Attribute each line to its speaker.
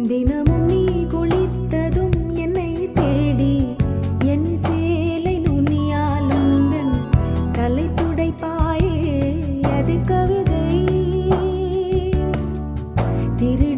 Speaker 1: தினமும் நீ குளித்ததும் என்னை தேடி என் சேலை நுனியாலும் தலை துடைப்பாயே அது கவிதை திரு